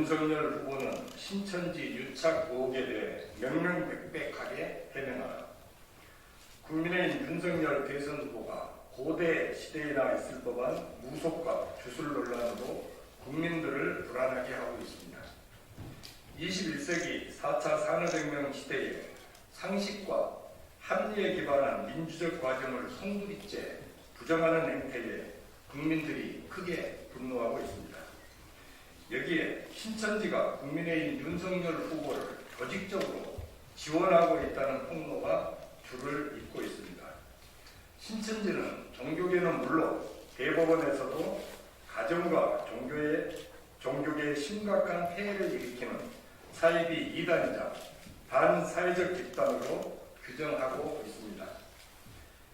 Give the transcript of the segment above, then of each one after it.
윤석열 후보는 신천지 유착 의혹에 대해 명명백백하게 해명하라. 국민의힘 윤석열 대선 후보가 고대 시대에나 있을 법한 무속과 주술 논란으로 국민들을 불안하게 하고 있습니다. 21세기 4차 산업혁명 시대에 상식과 합리에 기반한 민주적 과정을 송두리째 부정하는 행태에 국민들이 크게 분노하고 있습니다. 여기에 신천지가 국민의힘 윤석열 후보를 조직적으로 지원하고 있다는 폭로가 줄을 잇고 있습니다. 신천지는 종교계는 물론 대법원에서도 가정과 종교계에 심각한 폐해를 일으키는 사이비 이단이자 반사회적 집단으로 규정하고 있습니다.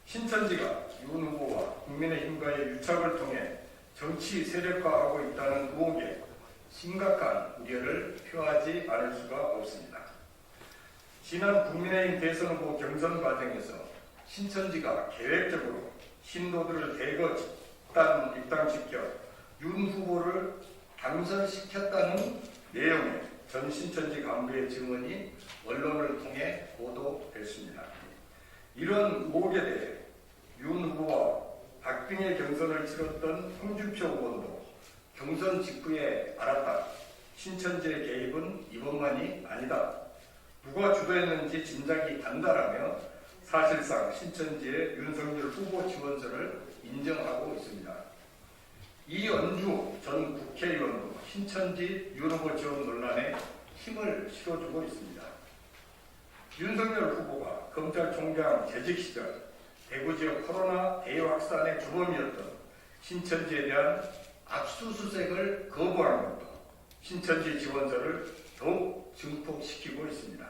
신천지가 윤 후보와 국민의힘과의 유착을 통해 정치 세력화하고 있다는 의혹에 심각한 우려를 표하지 않을 수가 없습니다. 지난 국민의힘 대선 후보 경선 과정에서 신천지가 계획적으로 신도들을 대거 입당시켜 윤 후보를 당선시켰다는 내용의 전 신천지 간부의 증언이 언론을 통해 보도됐습니다. 이런 의혹에 대해 윤 후보와 박빙의 경선을 치렀던 홍준표 의원도 경선 직후에 알았다. 신천지의 개입은 이번만이 아니다. 누가 주도했는지 짐작이 간다라며 사실상 신천지의 윤석열 후보 지원서를 인정하고 있습니다. 이연주 전 국회의원도 신천지 윤 후보 지원 논란에 힘을 실어주고 있습니다. 윤석열 후보가 검찰총장 재직 시절 대구 지역 코로나 대확산의 주범이었던 신천지에 대한 압수수색을 거부한 것도 신천지 지원서를 더욱 증폭시키고 있습니다.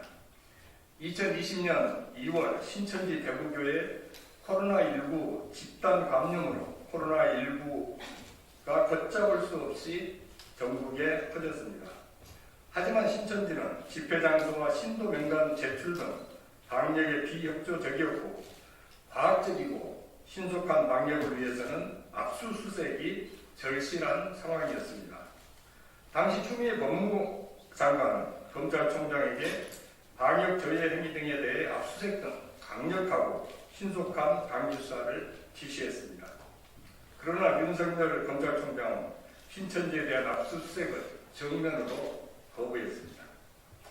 2020년 2월 신천지 대구교회 코로나19 집단 감염으로 코로나19가 걷잡을 수 없이 전국에 퍼졌습니다. 하지만 신천지는 집회 장소와 신도 명단 제출 등 방역에 비협조적이었고 과학적이고 신속한 방역을 위해서는 압수수색이 절실한 상황이었습니다. 당시 추미애 법무부 장관은 검찰총장에게 방역 저해 행위 등에 대해 압수수색 등 강력하고 신속한 방지 수사를 지시했습니다. 그러나 윤석열 검찰총장은 신천지에 대한 압수수색을 정면으로 거부했습니다.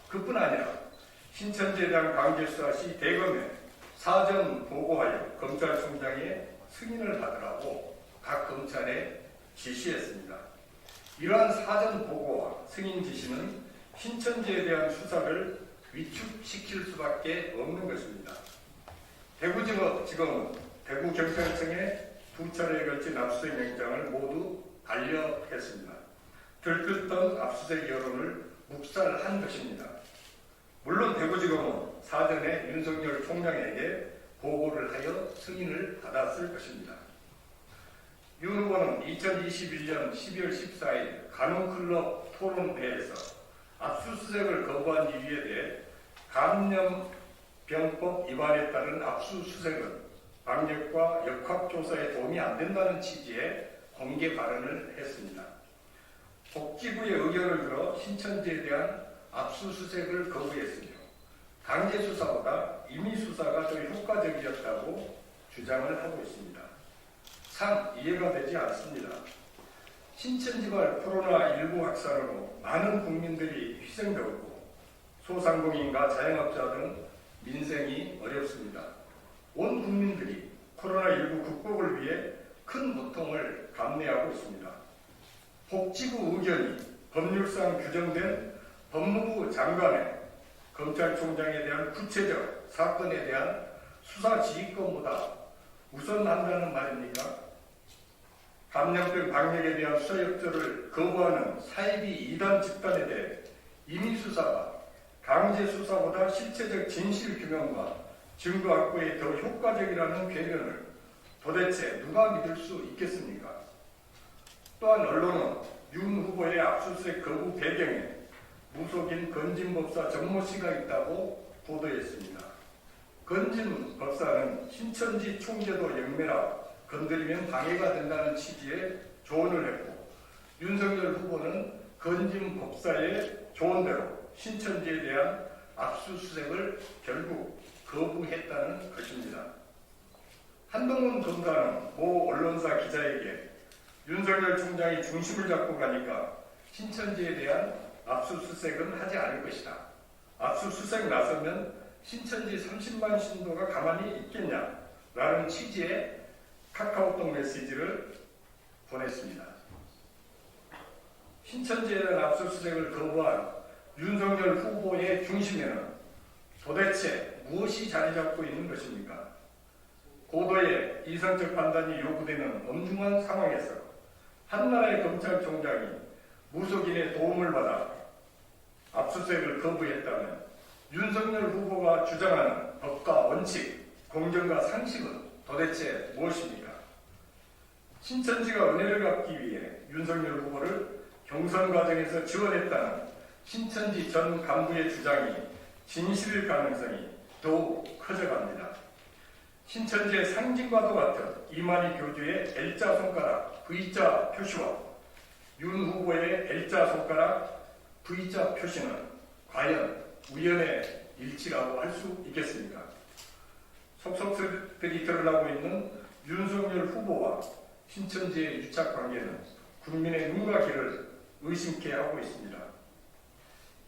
그뿐 아니라 신천지에 대한 강제 수사 시 대검에 사전 보고하여 검찰총장의 승인을 받으라고 각 검찰에 지시했습니다. 이러한 사전 보고와 승인 지시는 신천지에 대한 수사를 위축시킬 수밖에 없는 것입니다. 대구지검은 대구경찰청에 2차례에 걸친 압수수색 영장을 모두 반려했습니다. 들끓던 압수수색 여론을 묵살한 것입니다. 물론 대구지검은 사전에 윤석열 총장에게 보고를 하여 승인을 받았을 것입니다. 윤 후보는 2021년 12월 14일 간호클럽 토론회에서 압수수색을 거부한 이유에 대해 감염병법 위반에 따른 압수수색은 방역과 역학조사에 도움이 안 된다는 취지의 공개 발언을 했습니다. 복지부의 의견을 들어 신천지에 대한 압수수색을 거부했으며 강제수사보다 임의수사가 더 효과적이었다고 주장을 하고 있습니다. 참 이해가 되지 않습니다. 신천지발 코로나19 확산으로 많은 국민들이 희생되었고 소상공인과 자영업자 등 민생이 어렵습니다. 온 국민들이 코로나19 극복을 위해 큰 고통을 감내하고 있습니다. 복지부 의견이 법률상 규정된 법무부 장관의 검찰총장에 대한 구체적 사건에 대한 수사 지휘권보다 우선한다는 말입니까? 감염병 방역에 대한 수사 협조를 거부하는 사이비 이단 집단에 대해 임의수사가 강제수사보다 실체적 진실규명과 증거 확보에 더 효과적이라는 궤변을 도대체 누가 믿을 수 있겠습니까? 또한 언론은 윤 후보의 압수수색 거부 배경에 무속인 건진법사 정모 씨가 있다고 보도했습니다. 건진 법사는 신천지 총제도 영매라 건드리면 방해가 된다는 취지의 조언을 했고 윤석열 후보는 건진 법사의 조언대로 신천지에 대한 압수수색을 결국 거부했다는 것입니다. 한동훈 검사는 모 언론사 기자에게 윤석열 총장이 중심을 잡고 가니까 신천지에 대한 압수수색은 하지 않을 것이다. 압수수색 나서면 신천지 30만 신도가 가만히 있겠냐? 라는 취지의 카카오톡 메시지를 보냈습니다. 신천지에 대한 압수수색을 거부한 윤석열 후보의 중심에는 도대체 무엇이 자리 잡고 있는 것입니까? 고도의 이성적 판단이 요구되는 엄중한 상황에서 한나라의 검찰총장이 무속인의 도움을 받아 압수수색을 거부했다면 윤석열 후보가 주장하는 법과 원칙, 공정과 상식은 도대체 무엇입니까? 신천지가 은혜를 갚기 위해 윤석열 후보를 경선 과정에서 지원했다는 신천지 전 간부의 주장이 진실일 가능성이 더욱 커져갑니다. 신천지의 상징과도 같은 이만희 교주의 L자 손가락 V자 표시와 윤 후보의 L자 손가락 V자 표시는 과연 우연의 일치라고 할 수 있겠습니까? 속속들이 드러나고 있는 윤석열 후보와 신천지의 유착 관계는 국민의 눈과 귀를 의심케 하고 있습니다.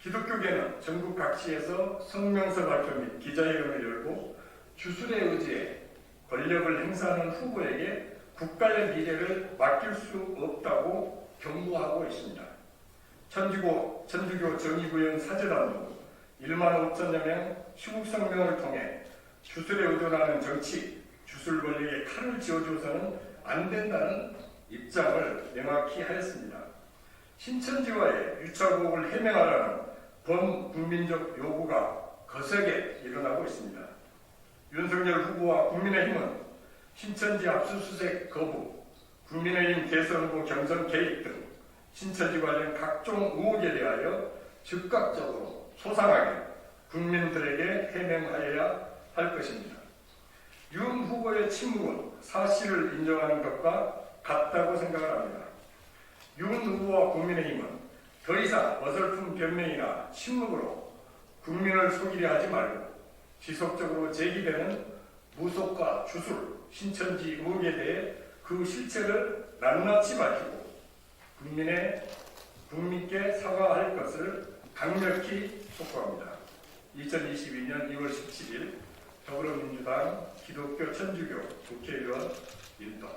기독교계는 전국 각지에서 성명서 발표 및 기자회견을 열고 주술의 의지에 권력을 행사하는 후보에게 국가의 미래를 맡길 수 없다고 경고하고 있습니다. 천주교 정의구현 사제단도 1만 5천여 명 시국성명을 통해 주술에 의존하는 정치, 주술 권력에 칼을 쥐어줘서는 안 된다는 입장을 명확히 하였습니다. 신천지와의 유착 의혹을 해명하라는 범국민적 요구가 거세게 일어나고 있습니다. 윤석열 후보와 국민의힘은 신천지 압수수색 거부, 국민의힘 대선 후보 경선 개입 등 신천지 관련 각종 의혹에 대하여 즉각적으로 소상하게 국민들에게 해명하여야 할 것입니다. 윤 후보의 침묵은 사실을 인정하는 것과 같다고 생각을 합니다. 윤 후보와 국민의힘은 더 이상 어설픈 변명이나 침묵으로 국민을 속이려 하지 말고 지속적으로 제기되는 무속과 주술, 신천지 의혹에 대해 그 실체를 낱낱이 밝히고 국민께 사과할 것을 강력히 촉구합니다. 2022년 2월 17일 더불어민주당 기독교 천주교 국회의원 윤동.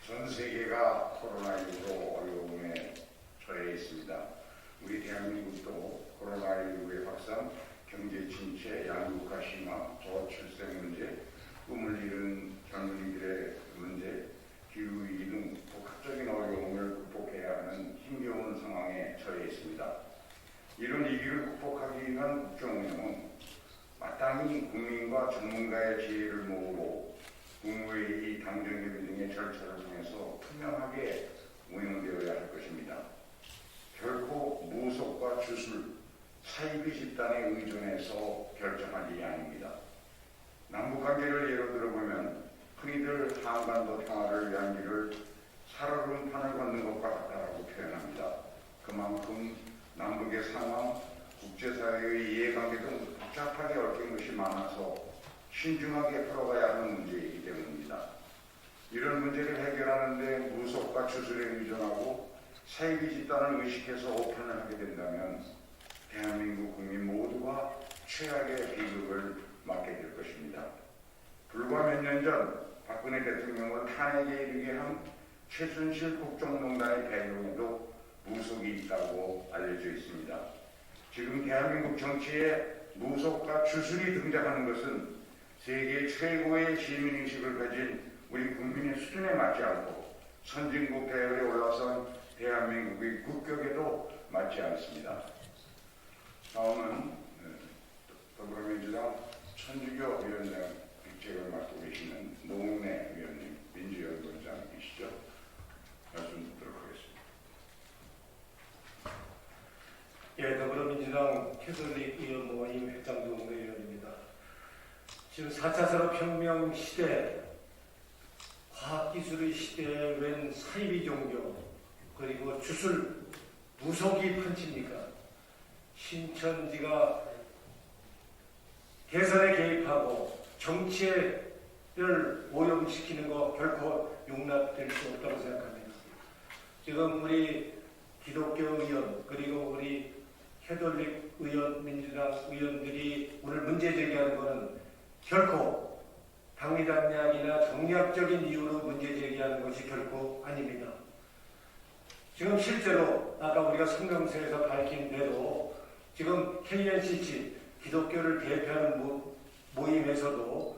전 세계가 코로나19로 어려움에 처해 있습니다. 우리 대한민국도 코로나19의 확산, 경제 침체, 양극화 심화, 저출생 문제, 꿈을 잃은 젊은이들의 문제, 기후위기 등 복합적인 어려움을 극복해야 하는 힘겨운 상황에 처해 있습니다. 이런 위기를 극복하기 위한 국정운영은 마땅히 국민과 전문가의 지혜를 모으고 국무회의, 당정협의 등의 절차를 통해서 투명하게 운영되어야 할 것입니다. 결코 무속과 주술, 사이비 집단에 의존해서 결정할 일이 아닙니다. 남북관계를 예로 들어보면 흔히들 한반도 평화를 위한 길을 살얼음판을 걷는 것과 같다라고 표현합니다. 그만큼 남북의 상황, 국제사회의 이해관계 등 복잡하게 얽힌 것이 많아서 신중하게 풀어가야 하는 문제이기 때문입니다. 이런 문제를 해결하는 데 무속과 주술에 의존하고 사이비 집단을 의식해서 오판을 하게 된다면 대한민국 국민 모두가 최악의 비극을 맞게 될 것입니다. 불과 몇 년 전 박근혜 대통령을 탄핵에 이르게 한 최순실 국정농단의 배경에도 무속이 있다고 알려져 있습니다. 지금 대한민국 정치에 무속과 주술이 등장하는 것은 세계 최고의 시민의식을 가진 우리 국민의 수준에 맞지 않고 선진국 대열에 올라선 대한민국의 국격에도 맞지 않습니다. 다음은 더불어민주당 천주교위원장 직책을 맡고 계시는 노웅래 위원님, 민주연구원장이시죠? 말씀 듣도록 하겠습니다. 예, 더불어 캐톨릭 의원 모임 회장동 의원입니다. 지금 4차 산업혁명 시대, 과학기술의 시대에 웬 사이비 종교, 그리고 주술 무속이 판칩니까? 신천지가 대선에 개입하고 정치를 오염시키는 거 결코 용납될 수 없다고 생각합니다. 지금 우리 기독교 의원 그리고 우리 캐톨릭 의원, 민주당 의원들이 오늘 문제 제기하는 것은 결코 당리당략이나 정략적인 이유로 문제 제기하는 것이 결코 아닙니다. 지금 실제로 아까 우리가 성명서에서 밝힌 대로 지금 KNCC 기독교를 대표하는 모임에서도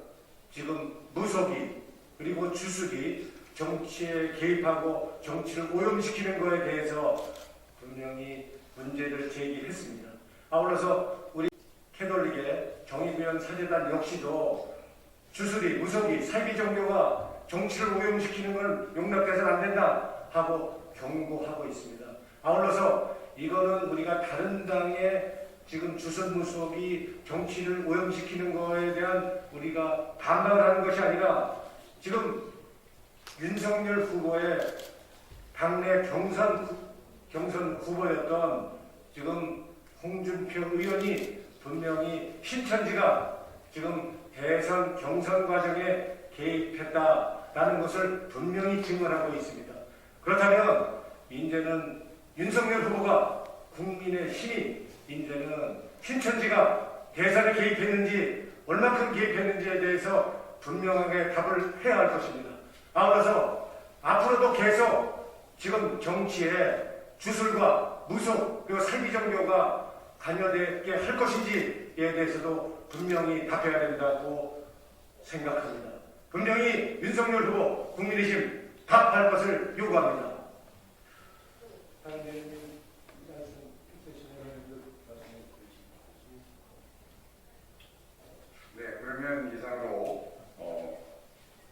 지금 무속이 그리고 주술이 정치에 개입하고 정치를 오염시키는 것에 대해서 분명히 문제를 제기했습니다. 아울러서 우리 캐톨릭의 정의구현 사제단 역시도 주술이, 무속이, 사이비 종교가 정치를 오염시키는 걸 용납돼서는 안 된다 하고 경고하고 있습니다. 아울러서 이거는 우리가 다른 당의 지금 주술 무속이 정치를 오염시키는 거에 대한 우리가 반박을 하는 것이 아니라 지금 윤석열 후보의 당내 경선 후보였던 지금 홍준표 의원이 분명히 신천지가 지금 대선 경선 과정에 개입했다라는 것을 분명히 증언하고 있습니다. 그렇다면 이제는 윤석열 후보가 국민의 힘이 이제는 신천지가 대선에 개입했는지 얼마큼 개입했는지에 대해서 분명하게 답을 해야 할 것입니다. 아울러서 앞으로도 계속 지금 정치에 주술과 무속 그리고 사이비 종교가 관여되게 할 것인지에 대해서도 분명히 답해야 된다고 생각합니다. 분명히 윤석열 후보 국민의힘 답할 것을 요구합니다. 네, 그러면 이상으로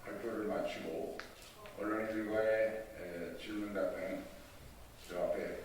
발표를 마치고 언론인들과의 질문 답변 저 앞에